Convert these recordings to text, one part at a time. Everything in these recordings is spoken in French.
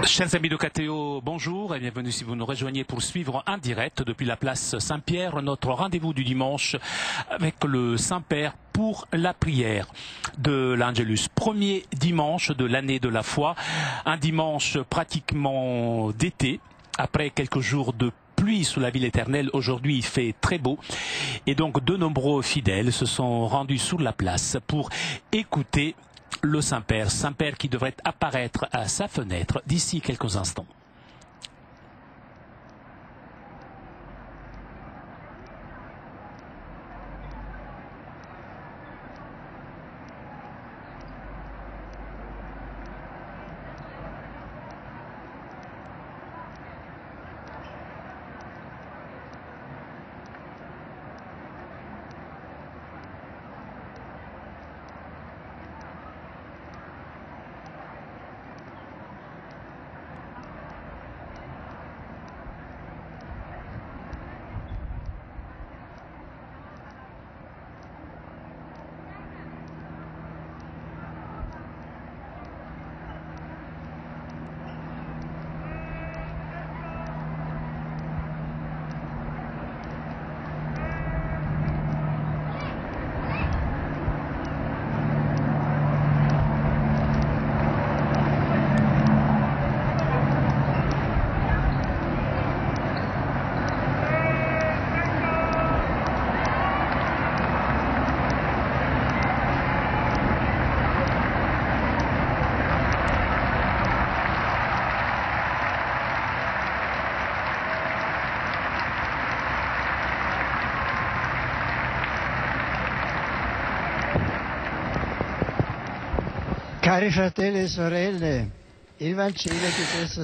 Chers amis de KTO, bonjour et bienvenue si vous nous rejoignez pour suivre en direct depuis la place Saint-Pierre notre rendez-vous du dimanche avec le Saint-Père pour la prière de l'Angelus. Premier dimanche de l'année de la foi, un dimanche pratiquement d'été, après quelques jours de pluie sous la ville éternelle. Aujourd'hui il fait très beau et donc de nombreux fidèles se sont rendus sur la place pour écouter le Saint-Père qui devrait apparaître à sa fenêtre d'ici quelques instants.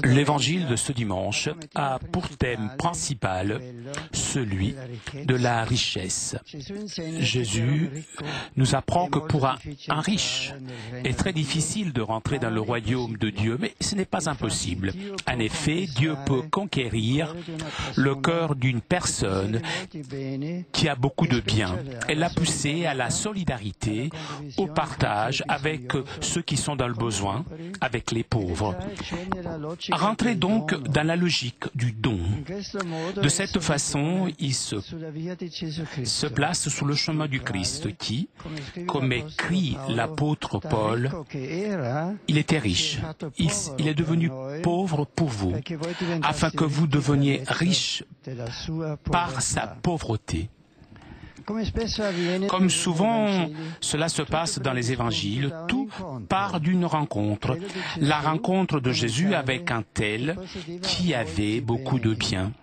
L'évangile de ce dimanche a pour thème principal celui de la richesse. Jésus nous apprend que pour un riche, il est très difficile de rentrer dans le royaume de Dieu, mais ce n'est pas impossible. En effet, Dieu peut conquérir le cœur d'une personne qui a beaucoup de biens et la pousser à la solidarité, au partage avec ceux qui sont dans le besoin, avec les pauvres. Rentrez donc dans la logique du don. De cette façon, il se place sur le chemin du Christ qui, comme écrit l'apôtre Paul, il était riche. Il est devenu pauvre pour vous, afin que vous deveniez riches par sa pauvreté. Comme souvent cela se passe dans les évangiles, tout part d'une rencontre. La rencontre de Jésus avec un tel qui avait beaucoup de biens.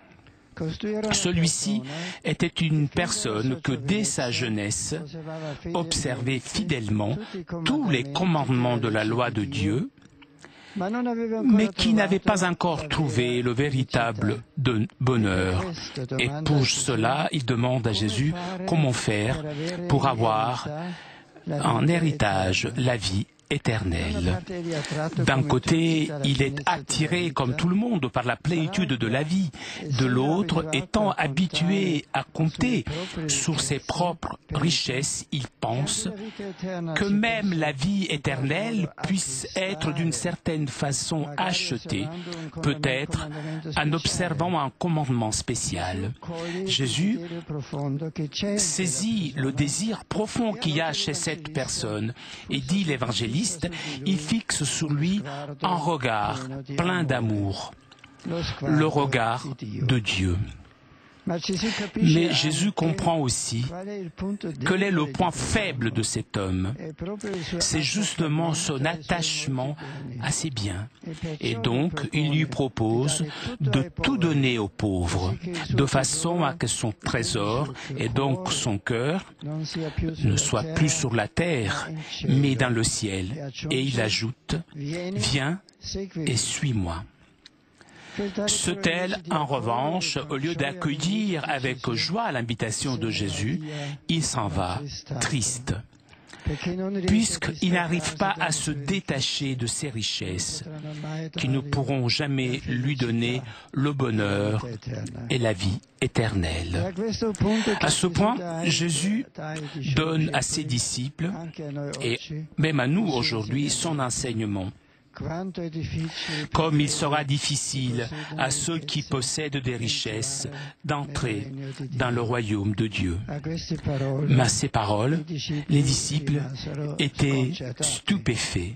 Celui-ci était une personne que dès sa jeunesse observait fidèlement tous les commandements de la loi de Dieu, mais qui n'avait pas encore trouvé le véritable bonheur. Et pour cela, il demande à Jésus comment faire pour avoir en héritage la vie éternelle. D'un côté, il est attiré, comme tout le monde, par la plénitude de la vie. De l'autre, étant habitué à compter sur ses propres richesses, il pense que même la vie éternelle puisse être d'une certaine façon achetée, peut-être en observant un commandement spécial. Jésus saisit le désir profond qu'il y a chez cette personne et dit l'évangéliste, il fixe sur lui un regard plein d'amour, le regard de Dieu. Mais Jésus comprend aussi quel est le point faible de cet homme. C'est justement son attachement à ses biens. Et donc, il lui propose de tout donner aux pauvres, de façon à que son trésor, et donc son cœur, ne soit plus sur la terre, mais dans le ciel. Et il ajoute, « Viens et suis-moi ». Ce tel, en revanche, au lieu d'accueillir avec joie l'invitation de Jésus, il s'en va triste, puisqu'il n'arrive pas à se détacher de ses richesses, qui ne pourront jamais lui donner le bonheur et la vie éternelle. À ce point, Jésus donne à ses disciples, et même à nous aujourd'hui, son enseignement. Comme il sera difficile à ceux qui possèdent des richesses d'entrer dans le royaume de Dieu. Mais à ces paroles, les disciples étaient stupéfaits.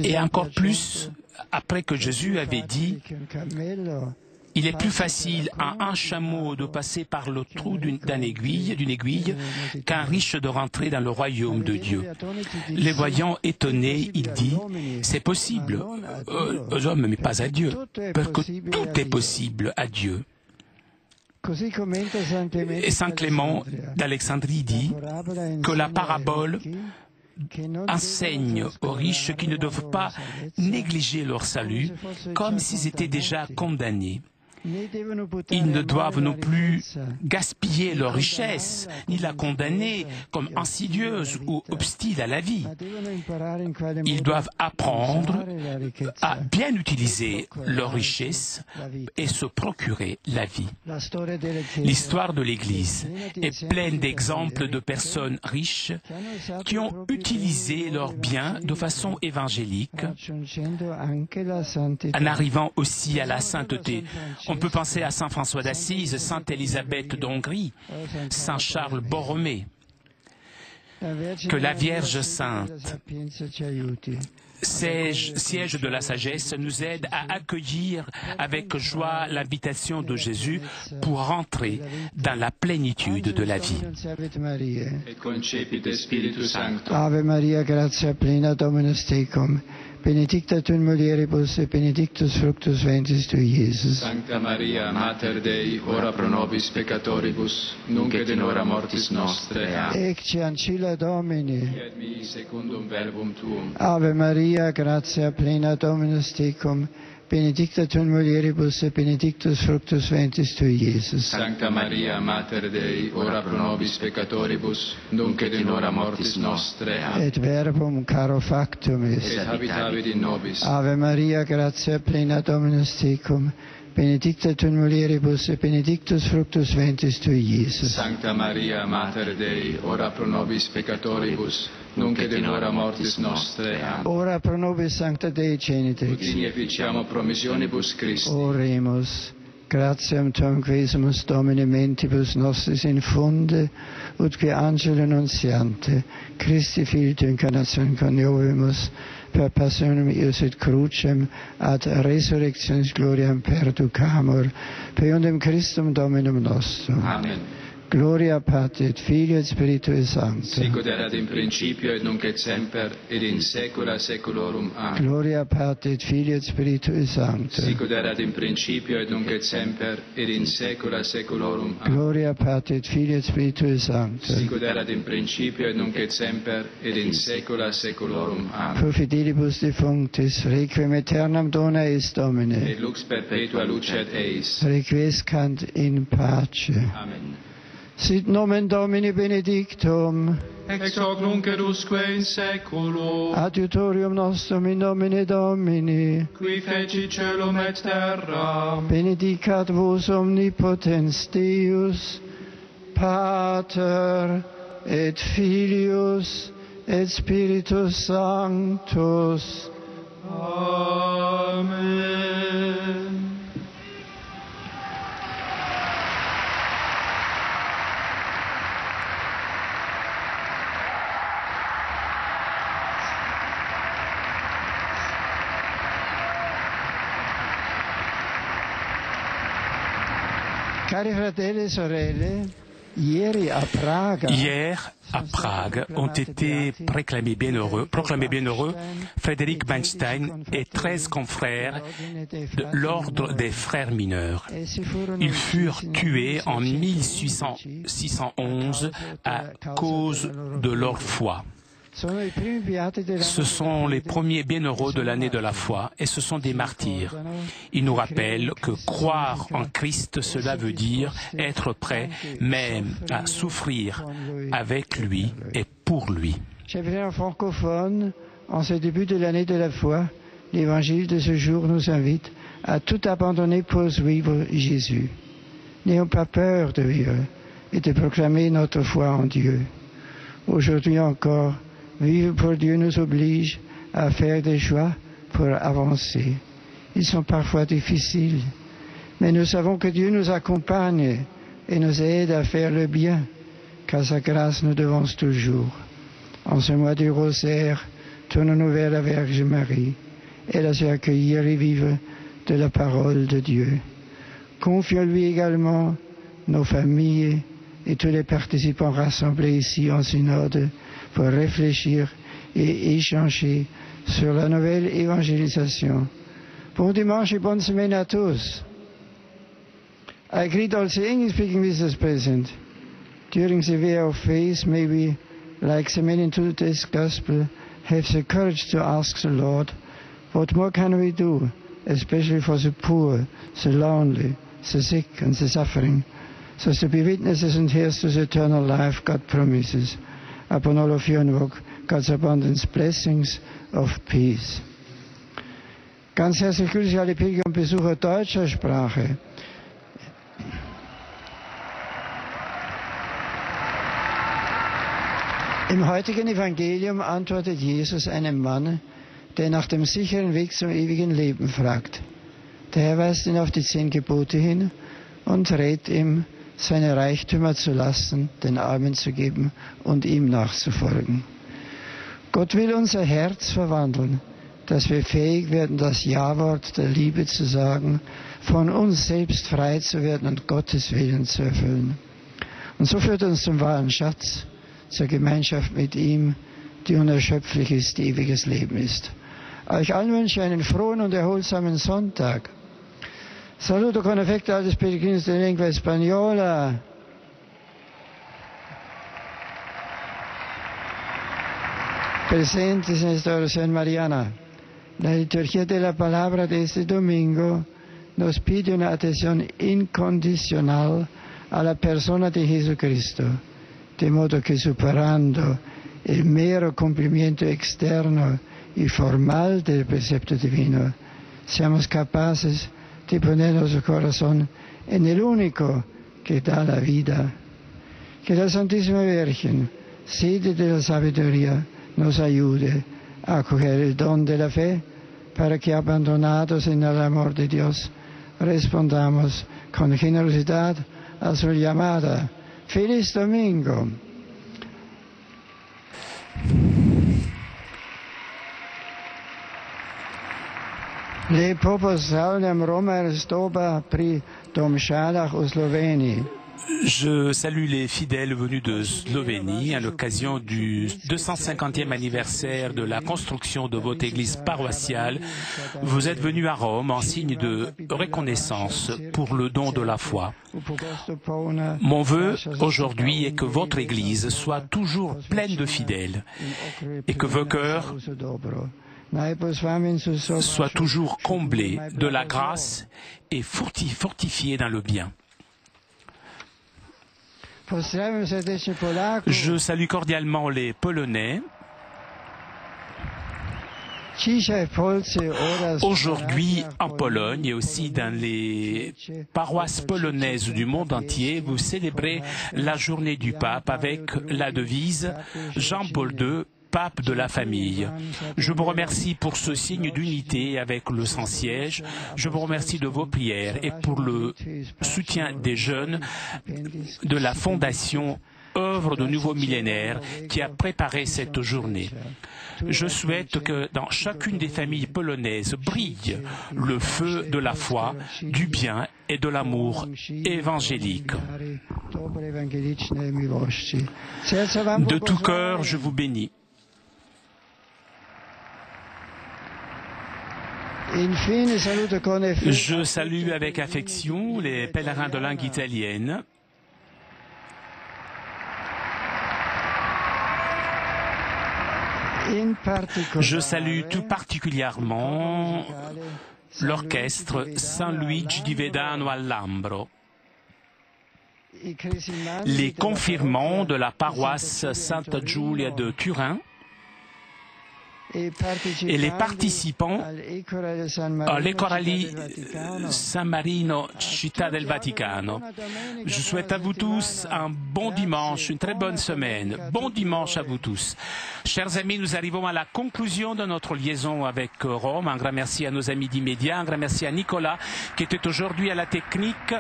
Et encore plus, après que Jésus avait dit « Il est plus facile à un chameau de passer par le trou d'une aiguille qu'un riche de rentrer dans le royaume de Dieu. » Les voyant étonnés, il dit « C'est possible aux hommes, mais pas à Dieu, parce que tout est possible à Dieu. » Et Saint Clément d'Alexandrie dit que la parabole enseigne aux riches qui ne doivent pas négliger leur salut comme s'ils étaient déjà condamnés. Ils ne doivent non plus gaspiller leur richesse, ni la condamner comme insidieuse ou hostile à la vie. Ils doivent apprendre à bien utiliser leur richesse et se procurer la vie. L'histoire de l'Église est pleine d'exemples de personnes riches qui ont utilisé leurs biens de façon évangélique en arrivant aussi à la sainteté. On peut penser à Saint François d'Assise, Sainte Élisabeth d'Hongrie, Saint Charles Borromée. Que la Vierge Sainte, siège de la sagesse, nous aide à accueillir avec joie l'invitation de Jésus pour rentrer dans la plénitude de la vie. Ave Maria, gratia plena, Dominus tecum. Benedicta tu in mulieribus et benedictus fructus ventris tui, Iesus. Sancta Maria, Mater Dei, ora pro nobis peccatoribus, nunc et in hora mortis nostre. Amen. Ecce ancilla Domini. Fiat mi secundum verbum tuum. Ave Maria, gratia plena, Dominus tecum. Benedicta tu in mulieribus et benedictus fructus ventris tui, Iesus. Sancta Maria, Mater Dei, ora pro nobis peccatoribus, nunc et in hora mortis nostre. Amen. Et verbum caro factum est. Et habitavit in nobis. Ave Maria, gratia plena, Dominus tecum. Benedicta tu in mulieribus et benedictus fructus ventris tui, Iesus. Sancta Maria, Mater Dei, ora pro nobis peccatoribus, nunc et in hora mortis nostre. Amen. Ora pro nobis sancta Dei genitrix. Ut in efficiamo promissionibus Christi. Oremus. Gratiam tuam quesumus Domine mentibus nostris infunde, ut qui angelo nuntiante, Christi Filio incarnatione coniovimus, per passionem ius et crucem, ad resurrectionis gloriam perducamur, per undem Christum Dominum nostrum. Amen. Gloria Patri et Filio et Spiritui Sancto. Sic ut erat in principio et nunc et semper et in saecula saeculorum. Amen. Gloria Patri et Filio et Spiritui Sancto. Sic ut erat in principio et nunc et semper et in saecula saeculorum. Amen. Gloria Patri et Filio et Spiritui Sancto. Sic ut erat in principio et nunc et semper et in saecula saeculorum. Amen. Pro fidelibus defunctis, requiem aeternam dona eis Domine. Et lux perpetua lucet eis. Requiescant in pace. Amen. Sit nomen Domini benedictum. Ex hoc nunc et usque in saeculo. Adiutorium nostrum in nomine Domini. Qui feci celum et terra. Benedicat vos omnipotens Deus, Pater et Filius et Spiritus Sanctus. Amen. Cari fratelli e sorelle, hier à Prague ont été proclamés bienheureux Frédéric Weinstein et 13 confrères de l'ordre des frères mineurs. Ils furent tués en 1611 à cause de leur foi. Ce sont les premiers bienheureux de l'année de la foi et ce sont des martyrs. Ils nous rappellent que croire en Christ, cela veut dire être prêt même à souffrir avec lui et pour lui. Chers frères francophones, en ce début de l'année de la foi, l'évangile de ce jour nous invite à tout abandonner pour suivre Jésus. N'ayons pas peur de vivre et de proclamer notre foi en Dieu. Aujourd'hui encore, vivre pour Dieu nous oblige à faire des choix pour avancer. Ils sont parfois difficiles, mais nous savons que Dieu nous accompagne et nous aide à faire le bien, car sa grâce nous devance toujours. En ce mois du rosaire, tournons-nous vers la Vierge Marie. Elle a su accueillir et vivre de la parole de Dieu. Confions-lui également nos familles et tous les participants rassemblés ici en synode pour réfléchir et échanger sur la nouvelle évangélisation. Bon dimanche et bonne semaine à tous. I greet all the English-speaking visitors present. During the way of faith, may we, like the men in today's gospel, have the courage to ask the Lord, what more can we do, especially for the poor, the lonely, the sick and the suffering, so as to be witnesses and heirs to the eternal life God promises. Upon all of you invoke God's abundant blessings of peace. Ganz herzlich grüße ich alle Pilger und Besucher deutscher Sprache. Im heutigen Evangelium antwortet Jesus einem Mann, der nach dem sicheren Weg zum ewigen Leben fragt. Der Herr weist ihn auf die 10 Gebote hin und rät ihm, seine Reichtümer zu lassen, den Armen zu geben und ihm nachzufolgen. Gott will unser Herz verwandeln, dass wir fähig werden, das Ja-Wort der Liebe zu sagen, von uns selbst frei zu werden und Gottes Willen zu erfüllen. Und so führt uns zum wahren Schatz, zur Gemeinschaft mit ihm, die unerschöpflich ist, die ewiges Leben ist. Euch allen wünsche ich einen frohen und erholsamen Sonntag. Saluto con affetto agli peregrini della lingua spagnola. Presentes en esta oración mariana. La liturgia de la palabra de este domingo nos pide una atención incondicional a la persona de Jesucristo, de modo que superando el mero cumplimiento externo y formal del precepto divino, seamos capaces de poner nuestro corazón en el único que da la vida. Que la Santísima Virgen, sede de la sabiduría, nos ayude a acoger el don de la fe, para que abandonados en el amor de Dios, respondamos con generosidad a su llamada. ¡Feliz Domingo! Lep pozdravljam Romer Stoba pri Domžalah u Sloveniji. Je salue les fidèles venus de Slovénie à l'occasion du 250e anniversaire de la construction de votre église paroissiale. Vous êtes venus à Rome en signe de reconnaissance pour le don de la foi. Mon vœu aujourd'hui est que votre église soit toujours pleine de fidèles et que vos cœurs soient toujours comblés de la grâce et fortifiés dans le bien. Je salue cordialement les Polonais. Aujourd'hui, en Pologne et aussi dans les paroisses polonaises du monde entier, vous célébrez la journée du pape avec la devise Jean-Paul II, pape de la famille. Je vous remercie pour ce signe d'unité avec le Saint-Siège. Je vous remercie de vos prières et pour le soutien des jeunes de la Fondation Œuvre de Nouveau Millénaire qui a préparé cette journée. Je souhaite que dans chacune des familles polonaises brille le feu de la foi, du bien et de l'amour évangélique. De tout cœur, je vous bénis. Je salue avec affection les pèlerins de langue italienne. Je salue tout particulièrement l'orchestre San Luigi di Vedano al Lambro, les confirmants de la paroisse Santa Giulia de Turin, et les participants à l'Ecorali San Marino, Città del Vaticano. Je souhaite à vous tous un bon dimanche, une très bonne semaine. Bon dimanche à vous tous. Chers amis, nous arrivons à la conclusion de notre liaison avec Rome. Un grand merci à nos amis d'Immédiat, un grand merci à Nicolas qui était aujourd'hui à la technique.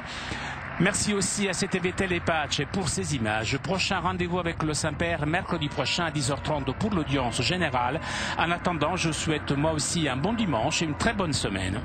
Merci aussi à CTV Télépace pour ces images. Prochain rendez-vous avec le Saint-Père mercredi prochain à 10h30 pour l'audience générale. En attendant, je souhaite moi aussi un bon dimanche et une très bonne semaine.